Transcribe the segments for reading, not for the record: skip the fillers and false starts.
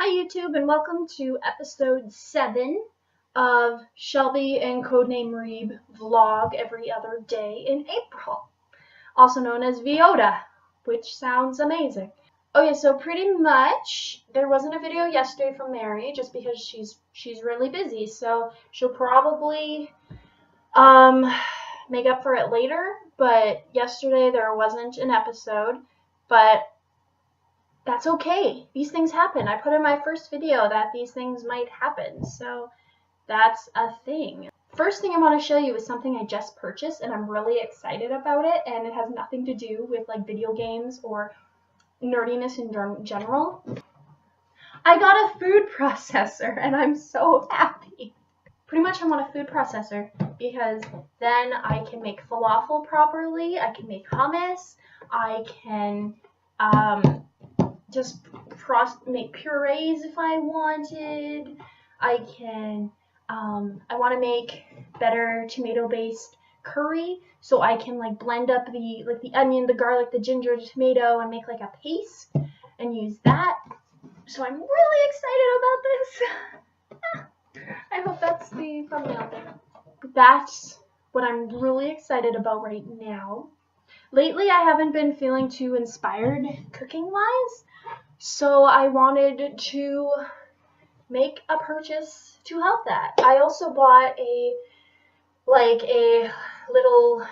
Hi YouTube, and welcome to episode 7 of Shelby and CodenameMreeb vlog every other day in April, also known as VEODA, which sounds amazing. Okay, so pretty much there wasn't a video yesterday from Mary just because she's really busy, so she'll probably make up for it later, but yesterday there wasn't an episode, but that's okay. These things happen. I put in my first video that these things might happen, so that's a thing. First thing I want to show you is something I just purchased, and I'm really excited about it, and it has nothing to do with like video games or nerdiness in general. I got a food processor, and I'm so happy. Pretty much I want a food processor because then I can make falafel properly, I can make hummus, I can just make purees if I wanted. I can, I want to make better tomato-based curry, so I can like blend up the onion, the garlic, the ginger, the tomato, and make like a paste and use that. So I'm really excited about this. I hope that's the thumbnail there. That's what I'm really excited about right now. Lately, I haven't been feeling too inspired cooking-wise, so I wanted to make a purchase to help that. I also bought a little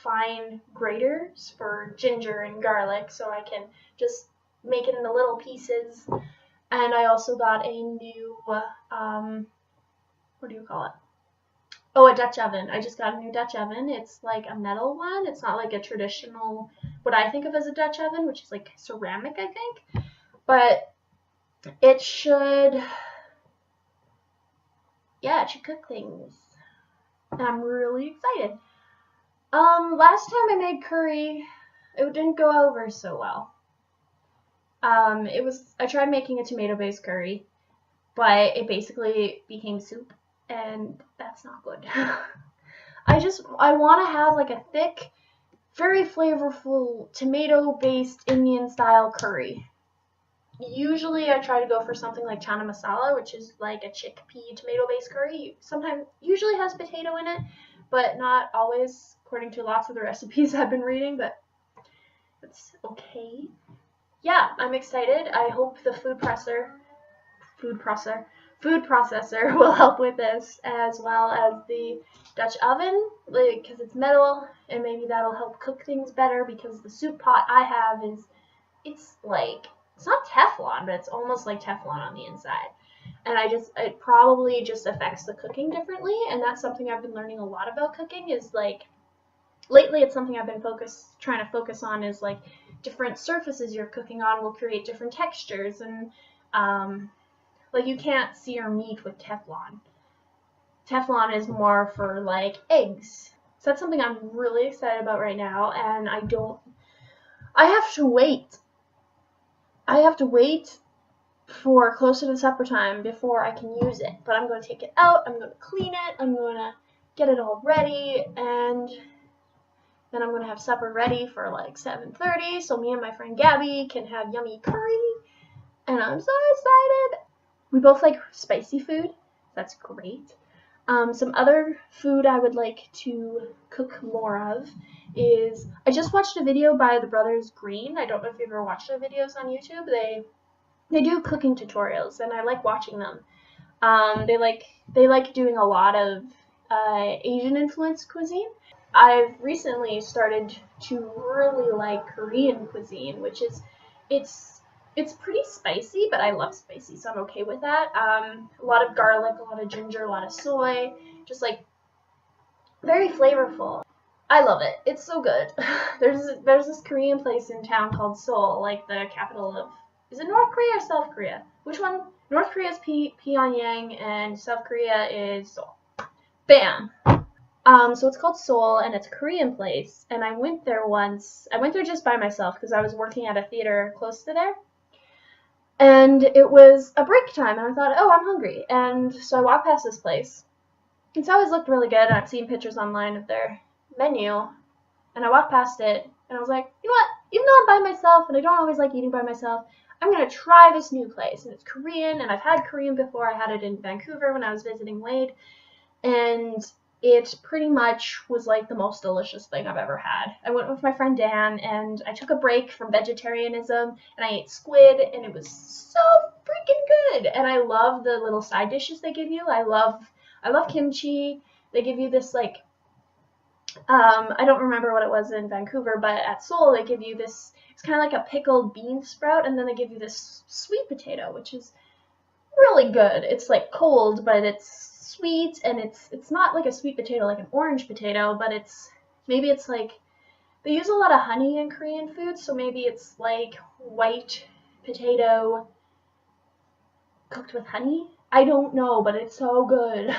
fine graters for ginger and garlic, so I can just make it into little pieces. And I also got a new, what do you call it? Oh, a Dutch oven. I just got a new Dutch oven. It's like a metal one. It's not like a traditional, what I think of as a Dutch oven, which is like ceramic, I think. But it should, yeah, it should cook things. And I'm really excited. Last time I made curry, it didn't go over so well. I tried making a tomato-based curry, but it basically became soup. And that's not good. I want to have like a thick, very flavorful tomato-based Indian-style curry. Usually I try to go for something like chana masala, which is like a chickpea tomato-based curry. Usually has potato in it, but not always, according to lots of the recipes I've been reading, but it's okay. Yeah, I'm excited. I hope the food processor will help with this, as well as the Dutch oven, because it's metal, and maybe that'll help cook things better, because the soup pot I have it's not Teflon, but it's almost like Teflon on the inside. And it probably just affects the cooking differently, and that's something I've been learning a lot about cooking, is like, lately it's something I've been trying to focus on, is like, different surfaces you're cooking on will create different textures, and, like, you can't sear meat with Teflon. Teflon is more for, like, eggs. So that's something I'm really excited about right now, and I have to wait. I have to wait for closer to supper time before I can use it. But I'm going to take it out, I'm going to clean it, I'm going to get it all ready, and then I'm going to have supper ready for, like, 7:30, so me and my friend Gabby can have yummy curry, and I'm so excited. We both like spicy food. That's great. Some other food I would like to cook more of is, I just watched a video by the Brothers Green. I don't know if you've ever watched their videos on YouTube. They do cooking tutorials, and I like watching them. They like doing a lot of Asian influenced cuisine. I've recently started to really like Korean cuisine, which is, it's pretty spicy, but I love spicy, so I'm okay with that. A lot of garlic, a lot of ginger, a lot of soy, just like very flavorful. I love it. It's so good. There's this Korean place in town called Seoul, like the capital of, is it North Korea or South Korea? Which one? North Korea is Pyongyang, and South Korea is Seoul. Bam! So it's called Seoul, and it's a Korean place, and I went there once. I went there just by myself because I was working at a theater close to there. And it was a break time, and I thought, oh, I'm hungry. And so I walked past this place. It's always looked really good, and I've seen pictures online of their menu. And I walked past it, and I was like, you know what? Even though I'm by myself, and I don't always like eating by myself, I'm going to try this new place. And it's Korean, and I've had Korean before. I had it in Vancouver when I was visiting Wade. And it pretty much was like the most delicious thing I've ever had. I went with my friend Dan, and I took a break from vegetarianism, and I ate squid, and it was so freaking good. And I love the little side dishes they give you. I love kimchi. They give you this, like, I don't remember what it was in Vancouver, but at Seoul they give you this, it's kind of like a pickled bean sprout, and then they give you this sweet potato, which is really good. It's like cold, but it's sweet, and it's not like a sweet potato like an orange potato, but maybe it's like, they use a lot of honey in Korean food, so maybe it's like white potato cooked with honey. I don't know, but it's so good.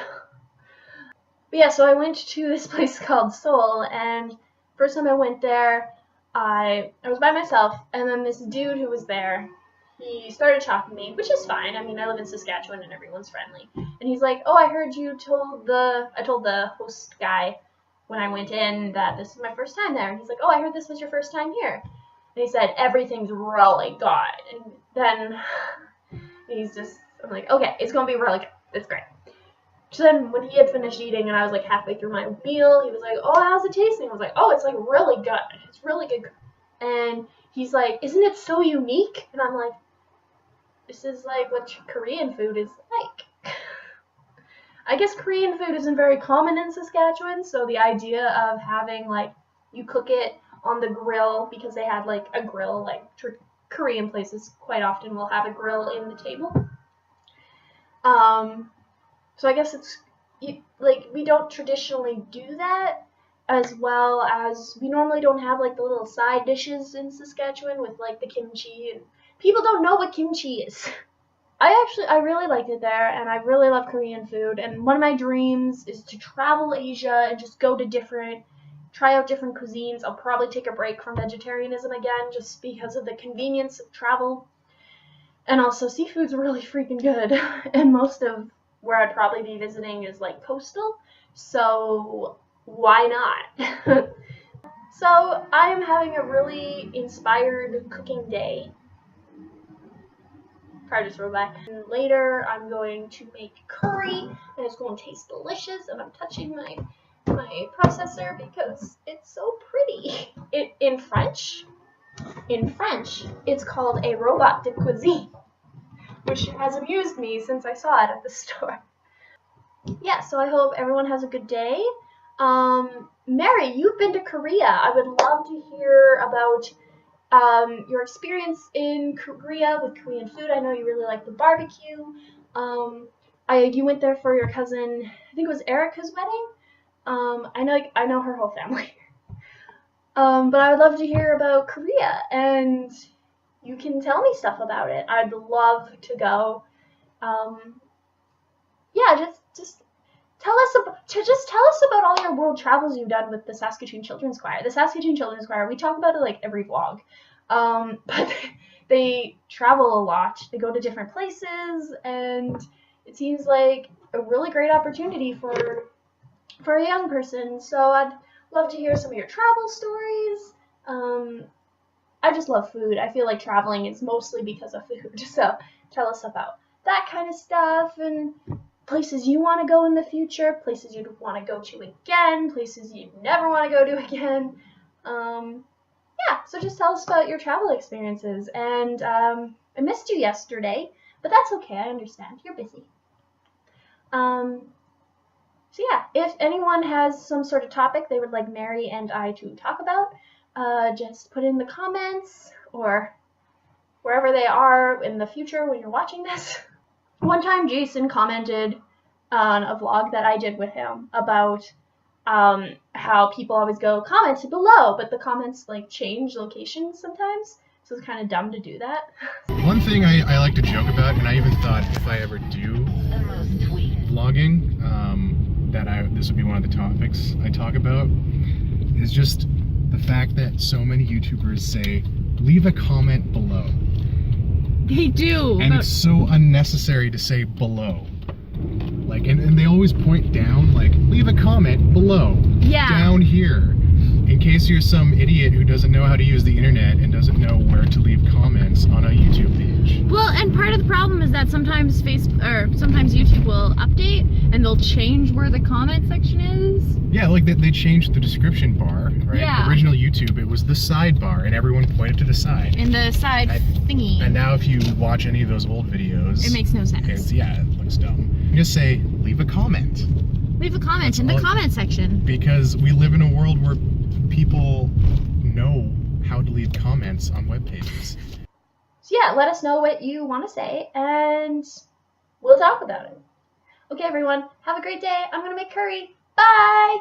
But yeah, so I went to this place called Seoul, and first time I went there, I was by myself, and then this dude who was there, he started talking to me, which is fine. I mean, I live in Saskatchewan and everyone's friendly. And he's like, oh, I heard you I told the host guy when I went in that this is my first time there. And he's like, oh, I heard this was your first time here. And he said, everything's really good. And then I'm like, okay, it's going to be really good. It's great. So then when he had finished eating and I was like halfway through my meal, he was like, oh, how's it tasting? I was like, oh, it's like really good. It's really good. And he's like, isn't it so unique? And I'm like, this is like what Korean food is like. I guess Korean food isn't very common in Saskatchewan, so the idea of having, like, you cook it on the grill, because they had like a grill, like Korean places quite often will have a grill in the table. So I guess like, we don't traditionally do that, as well as we normally don't have like the little side dishes in Saskatchewan with like the kimchi, and people don't know what kimchi is. I really liked it there, and I really love Korean food, and one of my dreams is to travel Asia and just go to try out different cuisines. I'll probably take a break from vegetarianism again, just because of the convenience of travel. And also, seafood's really freaking good, and most of where I'd probably be visiting is like coastal, so why not? So I'm having a really inspired cooking day. Probably just roll back. And later I'm going to make curry, and it's going to taste delicious, and I'm touching my processor because it's so pretty. In French, it's called a robot de cuisine, which has amused me since I saw it at the store. Yeah, so I hope everyone has a good day. Mary, you've been to Korea. I would love to hear about your experience in Korea with Korean food. I know you really like the barbecue. You went there for your cousin, I think it was Erica's wedding. I know her whole family. But I would love to hear about Korea, and you can tell me stuff about it. I'd love to go. Yeah, just tell us about all your world travels you've done with the Saskatoon Children's Choir. The Saskatoon Children's Choir, we talk about it like every vlog. But they travel a lot. They go to different places, and it seems like a really great opportunity for a young person. So I'd love to hear some of your travel stories. I just love food. I feel like traveling is mostly because of food. So tell us about that kind of stuff, and places you want to go in the future, places you'd want to go to again, places you'd never want to go to again. Yeah, so just tell us about your travel experiences. And I missed you yesterday, but that's okay. I understand. You're busy. So yeah, if anyone has some sort of topic they would like Mary and I to talk about, just put it in the comments or wherever they are in the future when you're watching this. One time Jason commented on a vlog that I did with him about how people always go comment below, but the comments like change locations sometimes, so it's kind of dumb to do that. One thing I like to joke about, and I even thought if I ever do vlogging, this would be one of the topics I talk about, is just the fact that so many YouTubers say, leave a comment below. They do. And it's so unnecessary to say below. Like, and they always point down, like, leave a comment below. Yeah. Down here. In case you're some idiot who doesn't know how to use the internet and doesn't know where to leave comments on a YouTube page. Well, and part of the problem is that sometimes sometimes YouTube will update and they'll change where the comment section is. Yeah, like they changed the description bar, right? Yeah. Original YouTube, it was the sidebar, and everyone pointed to the side. In the side thingy. And now if you watch any of those old videos, It makes no sense. it looks dumb. You just say, leave a comment. Leave a comment That's in the all- comment section. Because we live in a world where people know how to leave comments on web pages. So yeah, let us know what you want to say, and we'll talk about it. Okay, everyone, have a great day. I'm gonna make curry. Bye!